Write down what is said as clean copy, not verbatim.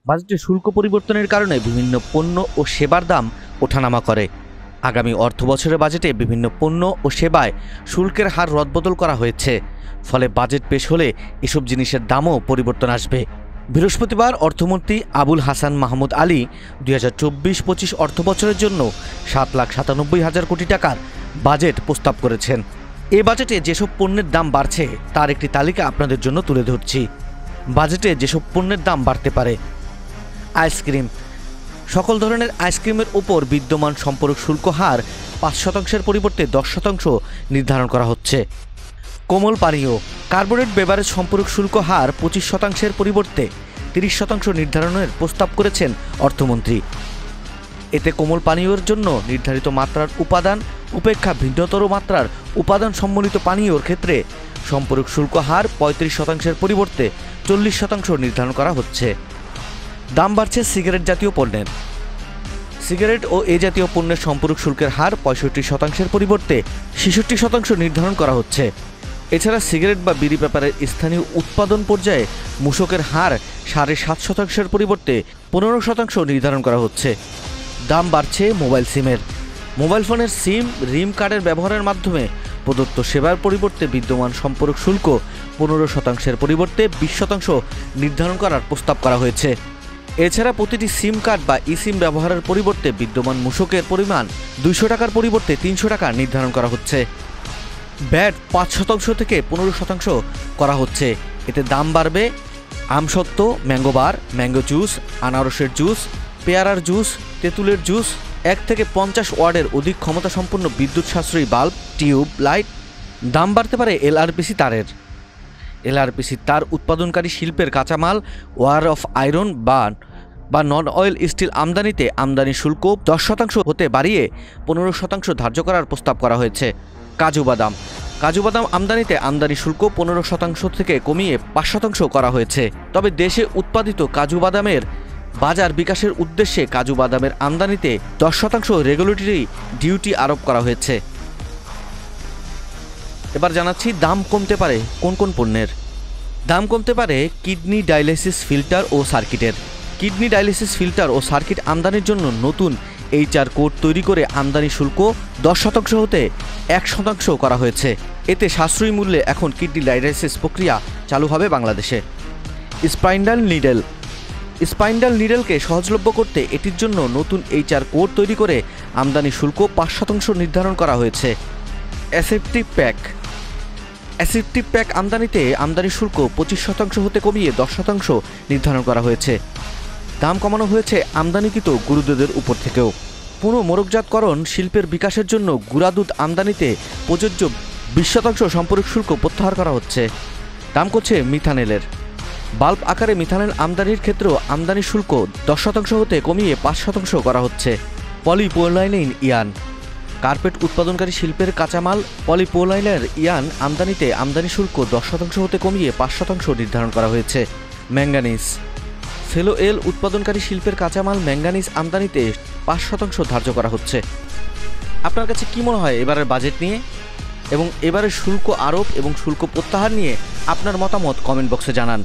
বাজেটে শুল্ক পরিবর্তনের কারণে বিভিন্ন পণ্য ও সেবার দাম ওঠানামা করে। আগামী অর্থবছরের বাজেটে বিভিন্ন পণ্য ও সেবায় শুল্কের হার রদবদল করা হয়েছে। ফলে বাজেট পেশ হলে এসব জিনিসের দামও পরিবর্তন আসবে। বৃহস্পতিবার অর্থমন্ত্রী আবুল হাসান মাহমুদ আলী 2024-25 অর্থবছরের জন্য 7,97,000 কোটি টাকার বাজেট প্রস্তাব করেছেন। এ বাজেটে যেসব পণ্যের দাম বাড়ছে তার একটি তালিকা আপনাদের জন্য তুলে ধরছি। বাজেটে যেসব পণ্যের দাম বাড়তে পারে: আইসক্রিম। সকল ধরনের আইসক্রিমের উপর বিদ্যমান সম্পূরক শুল্ক হার 5% পরিবর্তে 10% নির্ধারণ করা হচ্ছে। কোমল পানীয়। কার্বোনেট বেভারেজ সম্পূরক শুল্ক হার 25% পরিবর্তে 30% নির্ধারণের প্রস্তাব করেছেন অর্থমন্ত্রী। এতে কোমল পানীয়ের জন্য নির্ধারিত মাত্রার উপাদান উপেক্ষা ভিন্নতর মাত্রার উপাদান সম্বলিত পানীয়র ক্ষেত্রে সম্পূরক শুল্ক হার 35% পরিবর্তে 40% নির্ধারণ করা হচ্ছে। দাম বাড়ছে সিগারেট জাতীয় পণ্যের। সিগারেট ও এ জাতীয় পণ্যের সম্পূরক শুল্কের হার 65% পরিবর্তে 66% নির্ধারণ করা হচ্ছে। এছাড়া সিগারেট বা বিড়ি পেপারের স্থানীয় উৎপাদন পর্যায়ে মূসকের হার 7.5% পরিবর্তে 15% নির্ধারণ করা হচ্ছে। দাম বাড়ছে মোবাইল সিমের। মোবাইল ফোনের সিম রিম কার্ডের ব্যবহারের মাধ্যমে প্রদত্ত সেবার পরিবর্তে বিদ্যমান সম্পূরক শুল্ক 15% পরিবর্তে 20% নির্ধারণ করার প্রস্তাব করা হয়েছে। এছাড়া প্রতিটি সিম কার্ড বা ই সিম ব্যবহারের পরিবর্তে বিদ্যমান মূসকের পরিমাণ 200 টাকার পরিবর্তে 300 টাকা নির্ধারণ করা হচ্ছে। ভ্যাট 5% থেকে 15% করা হচ্ছে। এতে দাম বাড়বে আমসত্ত্ব, ম্যাঙ্গো বার, ম্যাঙ্গো জুস, আনারসের জুস, পেয়ারার জুস, তেঁতুলের জুস, 1 থেকে 50 ওয়াটের অধিক ক্ষমতা সম্পন্ন বিদ্যুৎ সাশ্রয়ী বাল্ব, টিউব লাইট। দাম বাড়তে পারে এলআরপিসি তারের। এলআরপিসি তার উৎপাদনকারী শিল্পের কাঁচামাল ওয়ার অফ আয়রন বা নন অয়েল স্টিল আমদানিতে আমদানি শুল্ক 10% হতে বাড়িয়ে 15% ধার্য করার প্রস্তাব করা হয়েছে। কাজু বাদাম আমদানিতে আমদানি শুল্ক 15% থেকে কমিয়ে 5% করা হয়েছে। তবে দেশে উৎপাদিত কাজু বাদামের বাজার বিকাশের উদ্দেশ্যে কাজু বাদামের আমদানিতে 10% রেগুলেটরি ডিউটি আরোপ করা হয়েছে। এবার জানাচ্ছি দাম কমতে পারে কোন কোন পণ্যের। দাম কমতে পারে কিডনি ডায়ালিসিস ফিল্টার ও সার্কিটের। কিডনি ডায়ালিসিস ফিল্টার ও সার্কিট আমদানির জন্য নতুন HR কোড তৈরি করে আমদানি শুল্ক 10% হতে 1% করা হয়েছে। এতে সাশ্রয়ী মূল্যে এখন কিডনি ডায়ালিসিস প্রক্রিয়া চালু হবে বাংলাদেশে। স্পাইন্ডাল নিডেলকে সহজলভ্য করতে এটির জন্য নতুন HR কোড তৈরি করে আমদানি শুল্ক 5% নির্ধারণ করা হয়েছে। অ্যাসেপ্টিক প্যাক আমদানিতে আমদানি শুল্ক 25% হতে কমিয়ে 10% নির্ধারণ করা হয়েছে। দাম কমানো হয়েছে আমদানিকৃত গুঁড়োদুধের উপর থেকেও। পুনঃ মোড়কজাতকরণ শিল্পের বিকাশের জন্য গুঁড়া দুধ আমদানিতে প্রযোজ্য 20% সম্পূরক শুল্ক প্রত্যাহার করা হচ্ছে। দাম করছে মিথানেলের। বাল্ব আকারে মিথানেল আমদানির ক্ষেত্রেও আমদানি শুল্ক 10% হতে কমিয়ে 5% করা হচ্ছে। পলিপোলাইনিন ইয়ান। কার্পেট উৎপাদনকারী শিল্পের কাঁচামাল পলিপোলাইনের ইয়ান আমদানিতে আমদানি শুল্ক 10% হতে কমিয়ে 5% নির্ধারণ করা হয়েছে। ম্যাঙ্গানিজ। সেলো এল উৎপাদনকারী শিল্পের কাঁচামাল ম্যাঙ্গানিজ আমদানিতে 5% ধার্য করা হচ্ছে। আপনার কাছে কি মনে হয় এবারের বাজেট নিয়ে এবং এবারের শুল্ক আরোপ এবং শুল্ক প্রত্যাহার নিয়ে আপনার মতামত কমেন্ট বক্সে জানান।